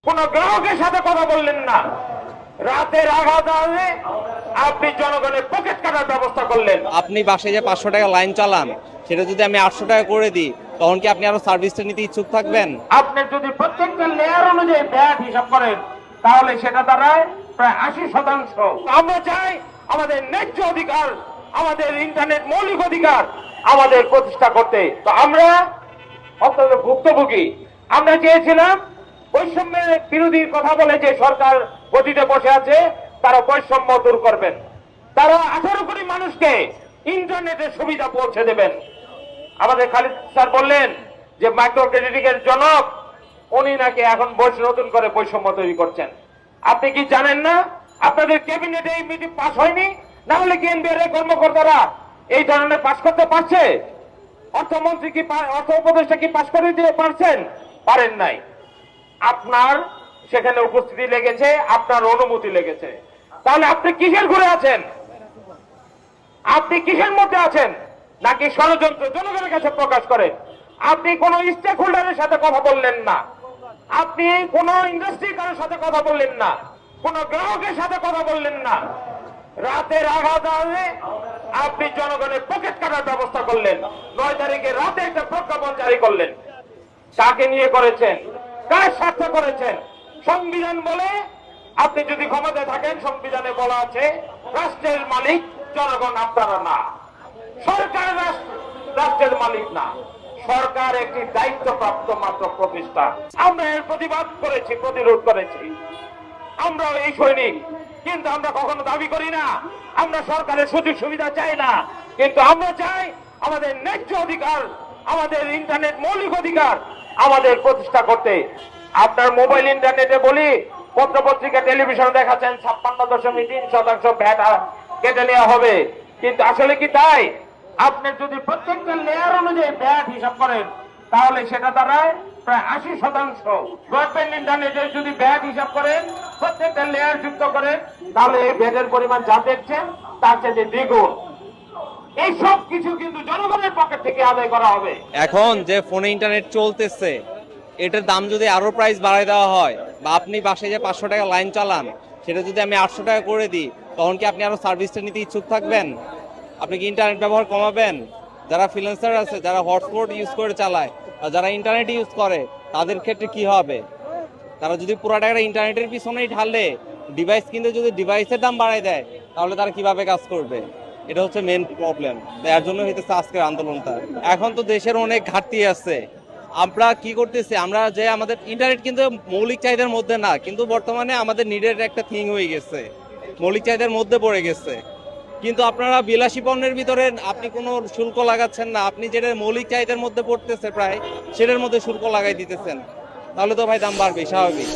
কোন গ্রাহকের সাথে কথা বললেন না। রাতের আঘাতে আপনি জনগণের পকেট কাটার ব্যবস্থা করলেন। আপনি বাসায় যে 500 টাকা লাইন চালান, সেটা যদি আমি 800 টাকা করে দিই, তখন কি আপনি আরো সার্ভিসটা নিতে ইচ্ছুক থাকবেন? আপনি যদি প্রত্যেকটা লেয়ার অনুযায়ী ব্যাট হিসাব করেন, তাহলে সেটা দাঁড়ায় প্রায় 80%। আমরা চাই আমাদের ন্যায্য অধিকার, আমাদের ইন্টারনেট মৌলিক অধিকার আমাদের প্রতিষ্ঠা করতে। তো আমরা অত্যন্ত ভুক্তভোগী। আমরা চেয়েছিলাম বৈষম্যের বিরোধীর কথা বলে যে সরকার গদিতে বসে আছে, তারা বৈষম্য দূর করবেন। তারা 18 কোটি মানুষকে ইন্টারনেটের সুবিধা পৌঁছে দেবেন। আমাদের খালিদ স্যার বললেন যে মাইক্রো ক্রেডিটিং এর জনক উনি নাকি এখন নতুন করে বৈষম্য তৈরি করছেন। আপনি কি জানেন না আপনাদের ক্যাবিনেটে এই মিটিং পাস হয়নি? না হলে কি এনবিআর এর কর্মকর্তারা এই ধরনের পাস করতে পারছে? অর্থমন্ত্রী কি অর্থ উপদেষ্টা কি পাস করে দিতে পারছেন? পারেন নাই। আপনার সেখানে উপস্থিতি লেগেছে, আপনার অনুমতি লেগেছে। তাহলে আপনি কিসের ঘুরে আছেন? আপনি কিসের মধ্যে আছেন? নাকি ষড়যন্ত্র জনগণের কাছে প্রকাশ করেন? আপনি কোন স্টেক হোল্ডারের সাথে কথা বললেন না, আপনি কোন ইন্ডাস্ট্রি কারোর সাথে কথা বললেন না, কোন গ্রাহকের সাথে কথা বললেন না। রাতের আঘাতে আপনি জনগণের পকেট কাটার ব্যবস্থা করলেন। 9 তারিখে রাতে একটা প্রজ্ঞাপন জারি করলেন। কাকে নিয়ে করেছেন? কার স্বার্থে করেছেন? সংবিধান বলে আপনি যদি ক্ষমতায় থাকেন, সংবিধানে বলা আছে রাষ্ট্রের মালিক জনগণ, আপনারা না। সরকার রাষ্ট্রের মালিক না, সরকার একটি দায়িত্বপ্রাপ্ত মাত্র প্রতিষ্ঠান। আমরা এর প্রতিবাদ করেছি, প্রতিরোধ করেছি। আমরা এই সৈনিক, কিন্তু আমরা কখনো দাবি করি না আমরা সরকারের সুযোগ সুবিধা চাই না, কিন্তু আমরা চাই আমাদের ন্যায্য অধিকার, আমাদের ইন্টারনেট মৌলিক অধিকার আমাদের প্রতিষ্ঠা করতে। আপনার মোবাইল ইন্টারনেটে বলি, পত্রপত্রিকা টেলিভিশন দেখাচ্ছেন 56.3% ভ্যাট কেটে নেওয়া হবে, কিন্তু আসলে কি তাই? আপনি যদি প্রত্যেকটা লেয়ার অনুযায়ী ব্যাট হিসাব করেন, তাহলে সেটা দাঁড়ায় প্রায় 80%। ব্রডব্যান্ড ইন্টারনেটে যদি ব্যাট হিসাব করেন, প্রত্যেকটা লেয়ার যুক্ত করেন, তাহলে এই ব্যাটের পরিমাণ যা দেখছেন তার চেয়ে দ্বিগুণ। এই সব কিছু কিন্তু জনগণের পকেট থেকে আদায় করা হবে। এখন যে ফোনে ইন্টারনেট চলতেছে, এটার দাম যদি আরো প্রাইস বাড়ায় দেওয়া হয়, বা আপনি বাসায় যে 500 টাকা লাইন চালান, সেটা যদি আমি 800 টাকা করে দিই, তখন কি আপনি আরো সার্ভিসটা নিতে ইচ্ছুক থাকবেন? আপনি কি ইন্টারনেট ব্যবহার কমাবেন? যারা ফ্রিল্যান্সার আছে, যারা হটস্পট ইউজ করে চালায়, আর যারা ইন্টারনেট ইউজ করে, তাদের ক্ষেত্রে কি হবে? তারা যদি পুরো টাকাটা ইন্টারনেটের পিছনেই ঢালে, ডিভাইস কিনতে যদি ডিভাইসের দাম বাড়ায় দেয়, তাহলে তারা কিভাবে কাজ করবে? এটা হচ্ছে মেন প্রবলেম। এর জন্য হইতেছে আজকের আন্দোলনটা। এখন তো দেশের অনেক ঘাটতি আছে। আমরা কি করতেছি, আমরা যে আমাদের ইন্টারনেট কিন্তু মৌলিক চাহিদার মধ্যে না, কিন্তু বর্তমানে আমাদের নিডের একটা থিং হয়ে গেছে, মৌলিক চাহিদার মধ্যে পড়ে গেছে। কিন্তু আপনারা বিলাসী পণ্যের ভিতরে আপনি কোনো শুল্ক লাগাচ্ছেন না, আপনি যেটা মৌলিক চাহিদার মধ্যে পড়তেছে প্রায়, সেটার মধ্যে শুল্ক লাগাই দিতেছেন। তাহলে তো ভাই দাম বাড়বে, স্বাভাবিক।